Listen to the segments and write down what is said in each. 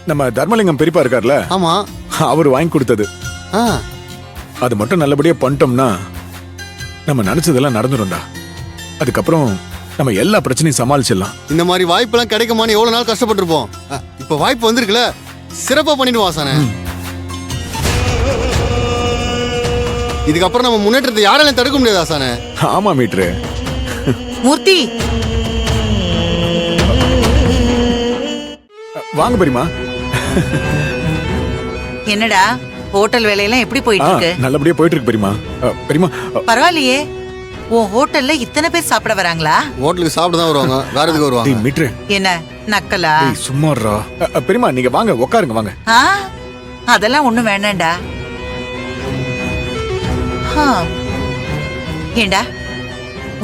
நம்ம தர்மலிங்கம் பெரியப்பா இருக்கார்ல, ஆமா. அவர் வாங்கி கொடுத்தது. ஆ, அது மட்டும் நல்லபடியா பண்ணிட்டோம்னா நம்ம நினைச்சதெல்லாம் நடந்துரும்டா. அதுக்கப்புறம் நம்ம எல்லா பிரச்சனையும் சமாளிச்சிடலாம். இந்த மாதிரி வாய்ப்பெல்லாம் கிடைக்குமான்னு எவ்வளவு நாள் கஷ்டப்பட்டிருப்போம். இப்ப வாய்ப்பு வந்திருக்குல, சிறப்பா பண்ணிடுவோம் ஆசானே. இதுக்கப்புறம் நம்ம முன்னேற்றத்தை யாராலையும் தடுக்க முடியாது ஆசானே. ஆமா மீட்ரு. மூர்த்தி, வாங்க பெரியமா. என்னடா ஹோட்டல் வேலையெல்லாம் எப்படி போயிட்டு இருக்கு? நல்லபடியா போயிட்டு இருக்கு பெரியமா. பெரியமா பரவாயில்லையே, உன் ஹோட்டல்ல இத்தனை பேர் சாப்பிட வராங்களா? ஹோட்டலுக்கு சாப்பிட தான் வருவாங்க, வேற எதுக்கு வருவாங்க? மீட்ரு என்ன நக்கலா? சும்மாறா. பெரியமா நீங்க வாங்க, உட்காருங்க வாங்க. அதெல்லாம் ஒண்ணும் வேணாண்டா. ஏண்டா,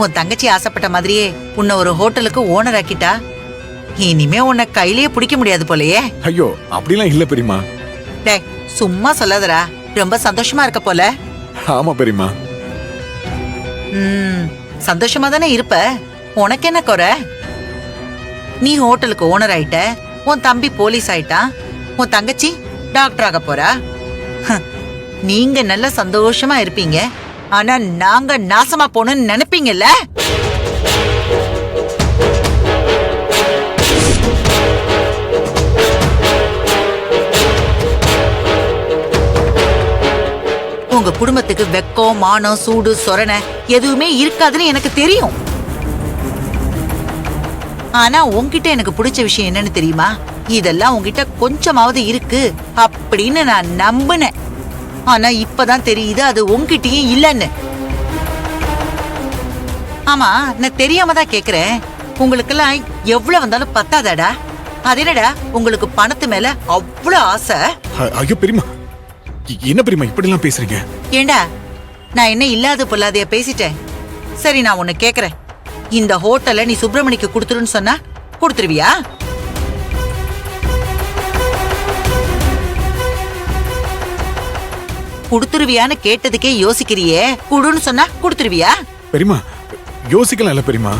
உன் தங்கச்சி ஆசைப்பட்ட மாதிரியே உன்னை ஒரு ஹோட்டலுக்கு ஓனர் ஆக்கிட்டா. இனிமே உன்னை கையிலேயே பிடிக்க முடியாது போலயே. ஐயோ அப்படிலாம் இல்ல பெரியமா. டேய் சும்மா சொல்லாதடா, ரொம்ப சந்தோஷமா இருக்க போல. ஆமா பெரியமா. சந்தோஷமா தானே இருப்ப, உனக்கு என்ன குறை? நீ ஹோட்டலுக்கு ஓனர் ஆயிட்ட, உன் தம்பி போலீஸ் ஆயிட்டான், உன் தங்கச்சி டாக்டர் ஆக போறா. நீங்க நல்ல சந்தோஷமா இருப்பீங்க, ஆனா நாங்க நாசமா போனோம்னு நினைப்பீங்கல்ல. உங்க குடும்பத்துக்கு வெக்கம், மானம், சூடு, சொரணை எதுவுமே இருக்காதுன்னு எனக்கு தெரியும். ஆனா உன்கிட்ட எனக்கு பிடிச்ச விஷயம் என்னன்னு தெரியுமா? இதெல்லாம் உன்கிட்ட கொஞ்சமாவது இருக்கு அப்படின்னு நான் நம்பினேன். ஆனா இப்பதான் தெரியுது அது உன்கிட்டயும் இல்லன்னு. ஆமா, நான் தெரியாம தான் கேக்குறேன், உங்களுக்கெல்லாம் எவ்வளவு வந்தாலும் பத்தாதாடா? அது என்னடா உங்களுக்கு பணத்து மேல அவ்வளவு ஆசை? ஐயோ பெரியமா, என்ன பெரியமா இப்படி எல்லாம் பேசுறீங்க? ஏண்டா, நான் என்ன இல்லாத பொல்லாதைய பேசிட்டேன்? சரி, நான் உன்னை கேக்குறேன், இந்த ஹோட்டலை நீ சுப்பிரமணிக்கு கொடுத்துருன்னு சொன்னா கொடுத்துருவியா? கொடுத்துருவியான்னு கேட்டதுக்கே யோசிக்கிறியே, குடுன்னு சொன்னா கொடுத்துருவியா? பெரியமா யோசிக்கலாம் இல்ல பெரியமா,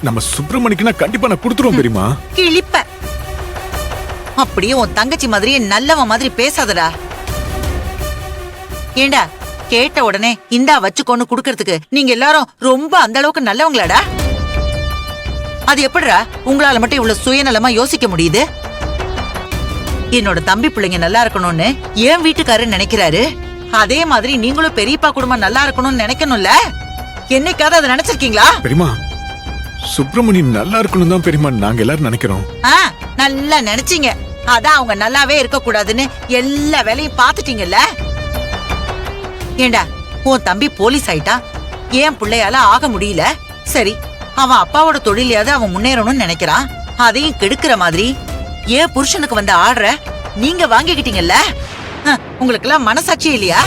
நம்ம சுப்பிரமணிக்குனா கண்டிப்பா நான் கொடுத்துருவோம் பெரியமா. கிளிப்ப. அப்படியே உன் தங்கச்சி மாதிரியே நல்லவன் மாதிரி பேசாதடா. ஏண்டா, கேட்ட உடனே இந்தா வச்சுக்கோன்னு குடுக்கறதுக்கு நீங்க எல்லாரும் ரொம்ப அந்த அளவுக்கு நல்லவங்களாடா? அது எப்படிடா உங்களால மட்டும் இவ்வளவு சுயநலமா யோசிக்க முடியுது? என்னோட தம்பி பிள்ளைங்க நல்லா இருக்கணும்னு என் வீட்டுக்காரர் நினைக்கிறாரு, அதே மாதிரி நீங்களும் பெரியப்பா குடும்பம் நல்லா இருக்கணும்னு நினைக்கணும்ல. என்னைக்காவது அதை நினைச்சிருக்கீங்களா? பெரியமா, சுப்பிரமணி நல்லா இருக்கணும் தான் பெரியமா நாங்க எல்லாரும் நினைக்கிறோம். நல்லா நினைச்சீங்க, அதான் அவங்க நல்லாவே இருக்க கூடாதுன்னு எல்லா வேலையும் பாத்துட்டீங்கல்ல. ஏண்டா, உன் தம்பி போலீஸ் ஆயிட்டா, ஏன் பிள்ளையால ஆக முடியல. சரி, அவன் அப்பாவோட தொழிலையாவது அவன் முன்னேறணும்னு நினைக்கிறான், அதையும் கெடுக்கிற மாதிரி ஏன் புருஷனுக்கு வந்த ஆர்டர நீங்க வாங்கிக்கிட்டீங்கல்ல. உங்களுக்கு எல்லாம் மனசாட்சி இல்லையா?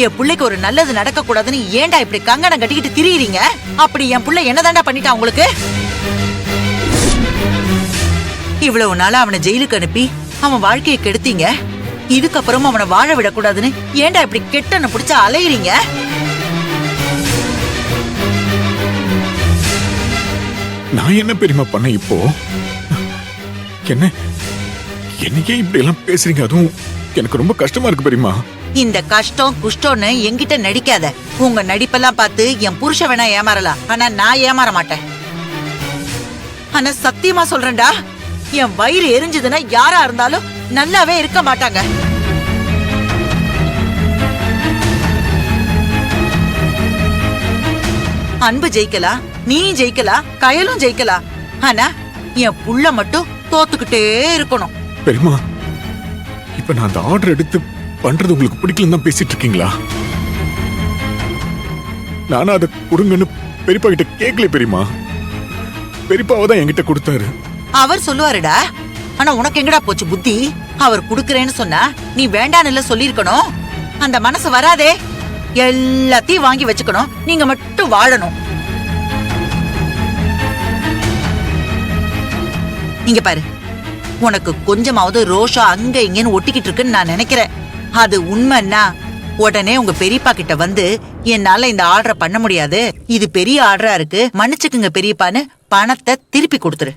என் பிள்ளைக்கு ஒரு நல்லது நடக்க கூடாதுன்னு ஏண்டா இப்படி கங்கணம் கட்டிக்கிட்டு திரியுறீங்க? அப்படி என் பிள்ளை என்னதாண்டா பண்ணிட்டான் உங்களுக்கு? இவ்வளவு நாளா அவனை ஜெயிலுக்கு அனுப்பி அவன் வாழ்க்கையை கெடுத்தீங்க. இதுக்கப்புறமும் அவனை வாழ விடக்கூடாதுன்னு ஏண்டா இப்படி கெட்டனை பிடிச்ச அலையுறீங்க? நான் என்ன பெரியமா பண்ண இப்போ? என்ன என்னைக்கே இப்படி எல்லாம் பேசுறீங்க? அதுவும் எனக்கு ரொம்ப கஷ்டமா இருக்கு பெரியமா. இந்த கஷ்டம் குஷ்டம்னு என்கிட்ட நடிக்காத. உங்க நடிப்பெல்லாம் பார்த்து என் புருஷ வேணா ஏமாறலாம், ஆனா நான் ஏமாற மாட்டேன். ஆனா சத்தியமா சொல்றேன்டா, என் வயிறு எரிஞ்சதுன்னா யாரா இருந்தாலும் நல்லாவே இருக்க மாட்டாங்க. அன்பு ஜெயிக்கலாம், நீ ஜெயிக்கலாம், கயலும் ஜெயிக்கலாம், ஆனா என் புள்ள மட்டும் தோத்துக்கிட்டே இருக்கணும். பெரியமா, இப்ப நான் அந்த ஆர்டர் எடுத்து பண்றது உங்களுக்கு பிடிக்கலன்னு தான் பேசிட்டு இருக்கீங்களா? நானும் அதை கொடுங்கன்னு பெரியப்பா கிட்ட கேட்கல பெரியமா. பெரியப்பாவை தான் என்கிட்ட கொடுத்தாரு. அவர் சொல்லுவாருடா, ஆனா உனக்கு எங்கடா போச்சு புத்தி? அவர் குடுக்கறேன்னு சொன்னா நீ வேண்டான்னு சொல்லிருக்கணும். அந்த மனசு வராதே. எல்லாத்தையும் வாங்கி வச்சுக்கணும், நீங்க மட்டும் வாழணும். இங்க பாரு, உனக்கு கொஞ்சமாவது ரோஷம் அங்க இங்கன்னு ஒட்டிக்கிட்டு இருக்குன்னு நான் நினைக்கிறேன். அது உண்மைன்னா உடனே உங்க பெரியப்பா கிட்ட வந்து என்னால இந்த ஆர்டரை பண்ண முடியாது, இது பெரிய ஆர்டரா இருக்கு, மன்னிச்சுக்குங்க பெரியப்பான்னு பணத்தை திருப்பி கொடுத்துரு.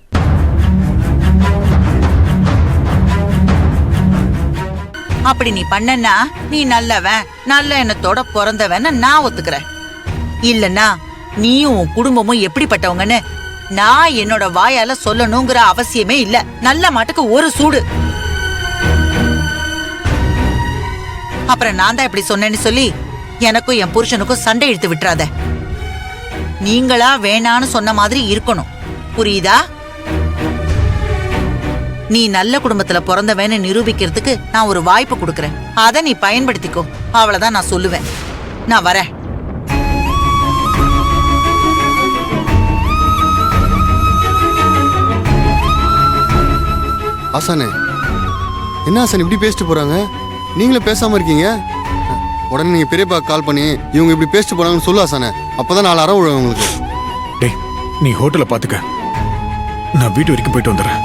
அப்படி நீ பண்ணனா நீ நல்லவன், நல்ல எண்ணத்தோட பிறந்தவன்னு நான் ஒத்துக்கிறேன். இல்லன்னா நீயும் உன் குடும்பமும் எப்படிப்பட்டவங்கன்னு நான் என்னோட வாயால சொல்லணுங்கிற அவசியமே இல்ல. நல்ல மாட்டுக்கு ஒரு சூடு. அப்புறம் நான் தான் இப்படி சொன்னேன்னு சொல்லி எனக்கும் என் புருஷனுக்கும் சண்டை இழுத்து விட்டுறாத. நீங்களா வேணான்னு சொன்ன மாதிரி இருக்கணும், புரியுதா? நீ நல்ல குடும்பத்துல பிறந்தவன்னு நிரூபிக்கிறதுக்கு நான் ஒரு வாய்ப்பு கொடுக்கறேன், அதை நீ பயன்படுத்திக்கோ. அவ்வளவுதான் நான் சொல்லுவேன். நான் வரேன். ஆசானே, என்ன ஆசான் இப்படி பேசிட்டு போறாங்க? நீங்களும் பேசாம இருக்கீங்க. உடனே நீங்க பெரியப்பா கால் பண்ணி இவங்க இப்படி பேசிட்டு போறாங்கன்னு சொல்லு ஆசானே. அப்பதான் 4 அறம் விழும் உங்களுக்கு. டேய், நீ ஹோட்டலை பாத்துக்க, நான் வீட்டு வரைக்கும் போயிட்டு வந்துடுறேன்.